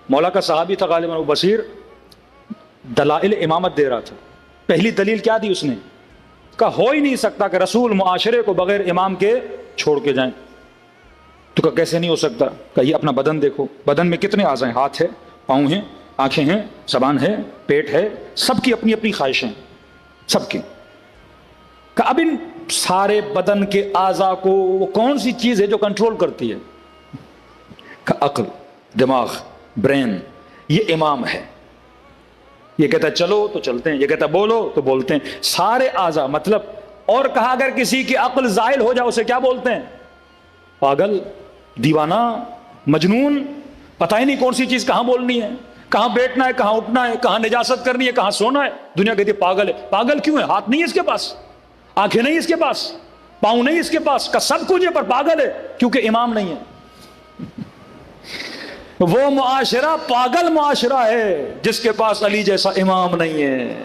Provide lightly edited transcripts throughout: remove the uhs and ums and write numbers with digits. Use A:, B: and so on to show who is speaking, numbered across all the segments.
A: مولا کا صحابی تھا غالباً ابو بصیر، دلائل امامت دے رہا تھا. پہلی دلیل کیا دی اس نے؟ کہا ہو ہی نہیں سکتا کہ رسول معاشرے کو بغیر امام کے چھوڑ کے جائیں. تو کہا کیسے نہیں ہو سکتا؟ کہا یہ اپنا بدن دیکھو، بدن میں کتنے اعضاء ہیں، ہاتھ ہے، پاؤں ہیں، آنکھیں ہیں، زبان ہے، پیٹ ہے، سب کی اپنی اپنی خواہشیں، سب کی. کہ اب ان سارے بدن کے اعضاء کو وہ کون سی چیز ہے جو کنٹرول کرتی ہے؟ کہ عقل، دماغ، برین. یہ امام ہے. یہ کہتا ہے چلو تو چلتے ہیں، یہ کہتا ہے بولو تو بولتے ہیں. سارے اعضاء مطلب. اور کہا اگر کسی کی عقل زائل ہو جائے اسے کیا بولتے ہیں؟ پاگل، دیوانہ، مجنون. پتہ ہی نہیں کون سی چیز کہاں بولنی ہے، کہاں بیٹھنا ہے، کہاں اٹھنا ہے، کہاں نجاست کرنی ہے، کہاں سونا ہے. دنیا کہتی ہے پاگل ہے. پاگل کیوں ہے؟ ہاتھ نہیں ہے اس کے پاس، آنکھیں نہیں اس کے پاس، پاؤں نہیں اس کے پاس، کا سب کچھ ہے پر پاگل ہے کیونکہ امام نہیں ہے. وہ معاشرہ پاگل معاشرہ ہے جس کے پاس علی جیسا امام نہیں ہے.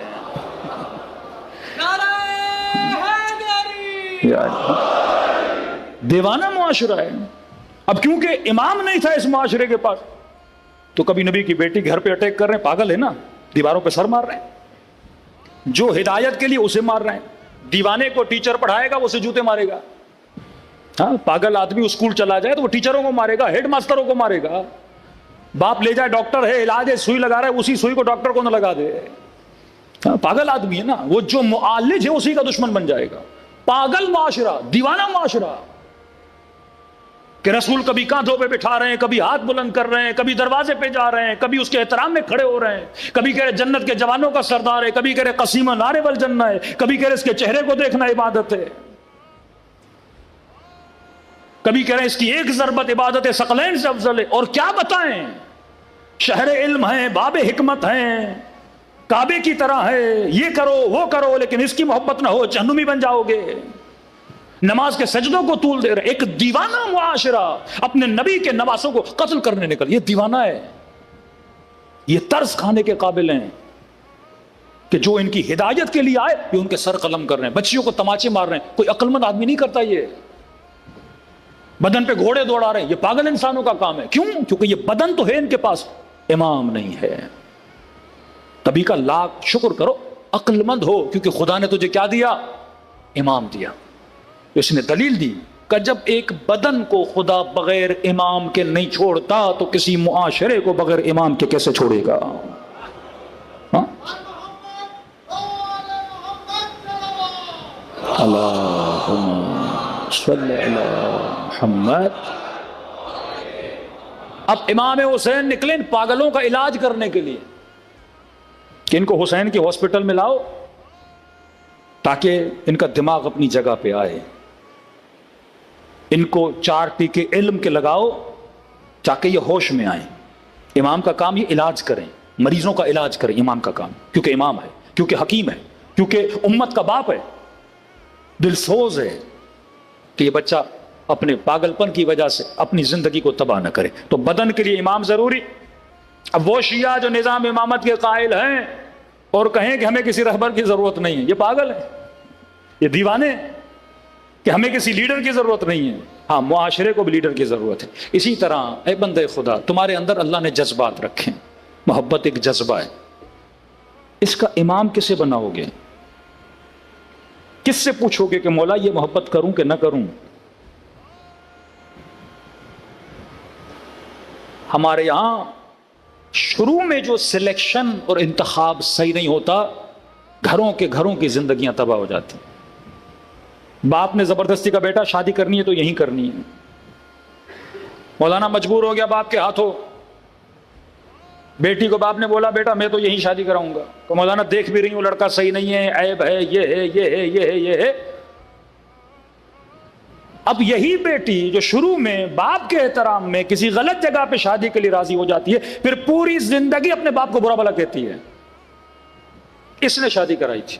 A: دیوانہ معاشرہ ہے. اب کیونکہ امام نہیں تھا اس معاشرے کے پاس تو کبھی نبی کی بیٹی گھر پہ اٹیک کر رہے ہیں. پاگل ہے نا، دیواروں پہ سر مار رہے ہیں. جو ہدایت کے لیے اسے مار رہے ہیں. دیوانے کو ٹیچر پڑھائے گا وہ اسے جوتے مارے گا. ہاں، پاگل آدمی اسکول چلا جائے تو وہ ٹیچروں کو مارے گا، ہیڈ ماسٹروں کو مارے گا. باپ لے جائے ڈاکٹر ہے، علاج ہے، سوئی لگا رہا ہے، اسی سوئی کو ڈاکٹر کو نہ لگا دے. پاگل آدمی ہے نا وہ. جو معالج ہے اسی کا دشمن بن جائے گا. پاگل معاشرہ، دیوانہ معاشرہ کہ رسول کبھی کاندھوں پہ بٹھا رہے ہیں، کبھی ہاتھ بلند کر رہے ہیں، کبھی دروازے پہ جا رہے ہیں، کبھی اس کے احترام میں کھڑے ہو رہے ہیں، کبھی کہہ رہے جنت کے جوانوں کا سردار ہے، کبھی کہہ رہے قسیمہ نارے والجنہ ہے، کبھی کہہ رہے اس کے چہرے کو دیکھنا عبادت ہے، کبھی کہہ رہے اس کی ایک ضربت عبادت ہے، ثقلین سے افضل ہے. اور کیا بتائیں، شہر علم ہیں، باب حکمت ہیں، کعبے کی طرح ہے، یہ کرو وہ کرو، لیکن اس کی محبت نہ ہو جہنمی بن جاؤ گے. نماز کے سجدوں کو طول دے رہے. ایک دیوانہ معاشرہ اپنے نبی کے نواسوں کو قتل کرنے نکل. یہ دیوانہ ہے. یہ طرز کھانے کے قابل ہیں کہ جو ان کی ہدایت کے لیے آئے یہ ان کے سر قلم کر رہے ہیں، بچیوں کو تماچے مار رہے ہیں. کوئی عقل مند آدمی نہیں کرتا. یہ بدن پہ گھوڑے دوڑا رہے ہیں. یہ پاگل انسانوں کا کام ہے. کیوں؟ کیونکہ یہ بدن تو ہے ان کے پاس، امام نہیں ہے. تبھی کا لاکھ شکر کرو عقل مند ہو، کیونکہ خدا نے تجھے کیا دیا؟ امام دیا. اس نے دلیل دی کہ جب ایک بدن کو خدا بغیر امام کے نہیں چھوڑتا تو کسی معاشرے کو بغیر امام کے کیسے چھوڑے گا؟ ہاں؟ اللہم صلی علی محمد. اب امام حسین نکلے ان پاگلوں کا علاج کرنے کے لیے کہ ان کو حسین کے ہاسپٹل میں لاؤ تاکہ ان کا دماغ اپنی جگہ پہ آئے. ان کو 4 ٹیکے علم کے لگاؤ تاکہ یہ ہوش میں آئیں. امام کا کام یہ علاج کریں، مریضوں کا علاج کریں. امام کا کام، کیونکہ امام ہے، کیونکہ حکیم ہے، کیونکہ امت کا باپ ہے، دل سوز ہے کہ یہ بچہ اپنے پاگل پن کی وجہ سے اپنی زندگی کو تباہ نہ کرے. تو بدن کے لیے امام ضروری. اب وہ شیعہ جو نظام امامت کے قائل ہیں اور کہیں کہ ہمیں کسی رہبر کی ضرورت نہیں ہے، یہ پاگل ہے، یہ دیوانے ہیں کہ ہمیں کسی لیڈر کی ضرورت نہیں ہے. ہاں، معاشرے کو بھی لیڈر کی ضرورت ہے. اسی طرح اے بندے خدا، تمہارے اندر اللہ نے جذبات رکھے. محبت ایک جذبہ ہے. اس کا امام کسے بناؤ گے؟ کس سے پوچھو گے کہ مولا یہ محبت کروں کہ نہ کروں؟ ہمارے یہاں شروع میں جو سلیکشن اور انتخاب صحیح نہیں ہوتا، گھروں کی زندگیاں تباہ ہو جاتی. باپ نے زبردستی کا بیٹا شادی کرنی ہے تو یہی کرنی ہے. مولانا مجبور ہو گیا باپ کے ہاتھوں. بیٹی کو باپ نے بولا بیٹا میں تو یہی شادی کراؤں گا. تو مولانا دیکھ بھی رہی ہوں لڑکا صحیح نہیں ہے، عیب ہے، یہ ہے، یہ ہے، یہ ہے، یہ ہے. اب یہی بیٹی جو شروع میں باپ کے احترام میں کسی غلط جگہ پہ شادی کے لیے راضی ہو جاتی ہے، پھر پوری زندگی اپنے باپ کو برا بھلا کہتی ہے اس نے شادی کرائی تھی.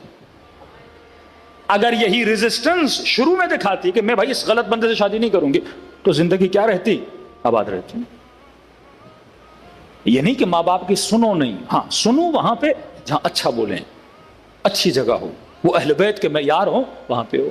A: اگر یہی ریزسٹنس شروع میں دکھاتی کہ میں بھائی اس غلط بندے سے شادی نہیں کروں گی، تو زندگی کیا رہتی؟ آباد رہتی. یہ نہیں کہ ماں باپ کی سنو نہیں، ہاں سنو وہاں پہ جہاں اچھا بولیں، اچھی جگہ ہو، وہ اہل بیت کے معیار ہوں وہاں پہ ہو.